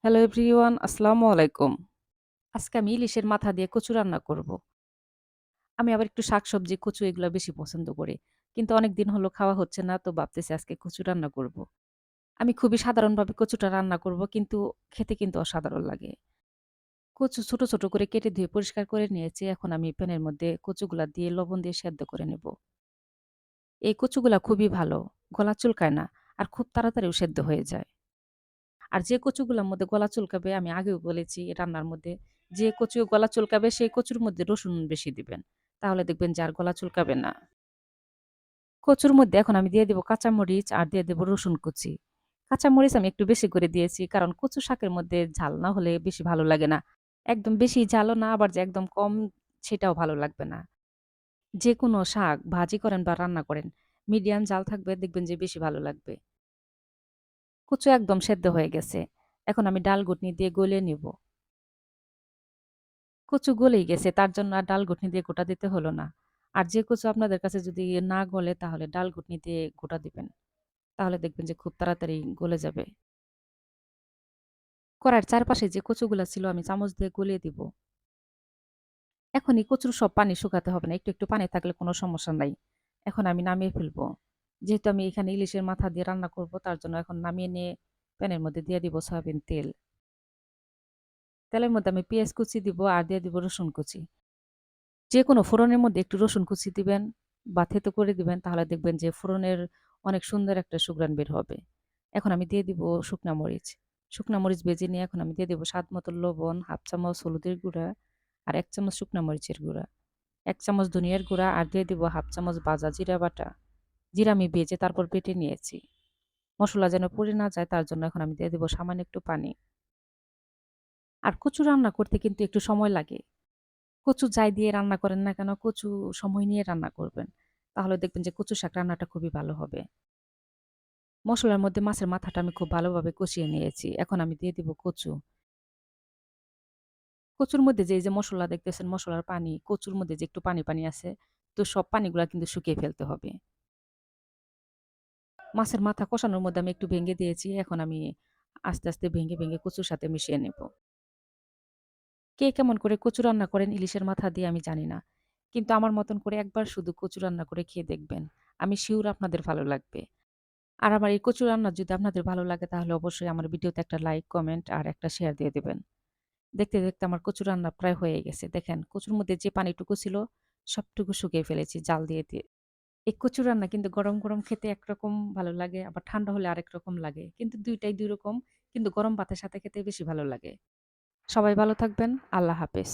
Hello everyone, আসসালামু আলাইকুম। আজকে আমি ইলিশের মাথা দিয়ে কচু রান্না করব। আমি আবার একটু শাকসবজি, কচু এগুলা বেশি পছন্দ করি। কিন্তু অনেকদিন হলো খাওয়া হচ্ছে না, তো ভাবতেছি আজকে কচু রান্না করব। আমি খুবই সাধারণভাবে কচুটা রান্না করব, কিন্তু খেতে কিন্তু অসাধারণ লাগে। কচু ছোট, ছোট করে কেটে ধুয়ে পরিষ্কার করে নিয়েছি। এখন আমি প্যানের মধ্যে কচুগুলা দিয়ে লবণ দিয়ে সেদ্ধ করে নেব। এই কচুগুলা খুবই ভালো, গলা চুলকায় না, আর খুব তাড়াতাড়িও সেদ্ধ হয়ে যায়। আর যে কচুগুলার মধ্যে গলা চুলকাবে, আমি আগেও বলেছি রান্নার মধ্যে, যে কচু গলা চুলকাবে সেই কচুর মধ্যে রসুন বেশি দিবেন। তাহলে দেখবেন যে আর গলা চুলকাবে না। কচুর মধ্যে এখন আমি দিয়ে দেব কাঁচামরিচ আর দিয়ে দেব রসুন কুচি। কাঁচামরিচ আমি একটু বেশি করে দিয়েছি, কারণ কচু শাকের মধ্যে ঝাল না হলে বেশি ভালো লাগে না। একদম বেশি ঝালও না, আবার যে একদম কম সেটাও ভালো লাগবে না। যেকোনো শাক ভাজি করেন বা রান্না করেন, মিডিয়াম জাল থাকবে, দেখবেন যে বেশি ভালো লাগবে। কচু একদম সেদ্ধ হয়ে গেছে। এখন আমি ডাল ঘুটনি দিয়ে গলিয়ে নিব। কচু গলেই গেছে, তার জন্য আর ডাল ঘুটনি দিয়ে গোটা দিতে হলো না। আর যে কচু আপনাদের কাছে যদি না গলে, তাহলে ডাল ঘুটনি দিয়ে গোটা দিবেন। তাহলে দেখবেন যে খুব তাড়াতাড়ি গলে যাবে। কড়াইয়ের চারপাশে যে কচুগুলা ছিল আমি চামচ দিয়ে গলিয়ে দিব। এখন এই কচুর সব পানি শুকাতে হবে না। একটু, একটু পানি থাকলে কোনো সমস্যা নাই। এখন আমি নামিয়ে ফেলবো। যেহেতু আমি এখানে ইলিশের মাথা দিয়ে রান্না করব, তার জন্য এখন নামিয়ে নিয়ে প্যানের মধ্যে দিয়ে দিব সয়াবিন তেল। তেলের মধ্যে আমি পেঁয়াজ কুচি দিব আর দিয়ে দিব রসুন কুচি। যেকোনো ফোড়নের মধ্যে একটু রসুন কুচি দিবেন বা থেতো করে দিবেন, তাহলে দেখবেন যে ফোড়নের অনেক সুন্দর একটা সুঘ্রাণ বের হবে। এখন আমি দিয়ে দিব শুকনা মরিচ। শুকনা মরিচ ভেজে নিয়ে এখন আমি দিয়ে দিব স্বাদ মতো লবণ, 1/2 চামচ হলুদের গুঁড়া আর 1 চামচ শুকনা মরিচের গুঁড়া, 1 চামচ ধনিয়ার গুঁড়া আর দিয়ে দিব 1/2 চামচ ভাজা জিরা বাটা। জিরা আমি ভেজে তারপর বেটে নিয়েছি। মসলা যেন পুড়ে না যায়, তার জন্য এখন আমি দিয়ে দিব সামান্য একটু পানি। আর কচু রান্না করতে কিন্তু একটু সময় লাগে। কচু যাই দিয়ে রান্না করেন না কেন, কচু সময় নিয়ে রান্না করবেন। তাহলে দেখবেন যে কচু শাক রান্নাটা খুবই ভালো হবে। মসলার মধ্যে মাছের মাথাটা আমি খুব ভালোভাবে কষিয়ে নিয়েছি। এখন আমি দিয়ে দিব কচু। কচুর মধ্যে যে এই যে মসলা দেখতেছেন, মসলার পানি, কচুর মধ্যে যে একটু পানি, পানি আছে, তো সব পানিগুলা কিন্তু শুকিয়ে ফেলতে হবে। মাছের মাথা কষানোর মধ্যে আমি একটু ভেঙে দিয়েছি। এখন আমি আস্তে, আস্তে ভেঙে, ভেঙে কচুর সাথে মিশিয়ে নেব। কে কেমন করে কচু রান্না করেন ইলিশের মাথা দিয়ে আমি জানি না। কিন্তু আমার মতন করে একবার শুধু কচু রান্না করে খেয়ে দেখবেন। আমি সিউর আপনাদের ভালো লাগবে। আর আমার এই কচু রান্না যদি আপনাদের ভালো লাগে, তাহলে অবশ্যই আমার ভিডিওতে একটা লাইক, কমেন্ট আর একটা শেয়ার দিয়ে দিবেন। দেখতে, দেখতে আমার কচু রান্না প্রায় হয়ে গেছে। দেখেন কচুর মধ্যে যে পানিটুকু ছিল সবটুকু শুকিয়ে ফেলেছি জাল দিয়ে, দিয়ে। এই কচু রান্না কিন্তু গরম, গরম খেতে একরকম ভালো লাগে, আবার ঠান্ডা হলে আরেক রকম লাগে। কিন্তু ২ টাই ২ রকম। কিন্তু গরম ভাতের সাথে খেতে বেশি ভালো লাগে। সবাই ভালো থাকবেন। আল্লাহ হাফেজ।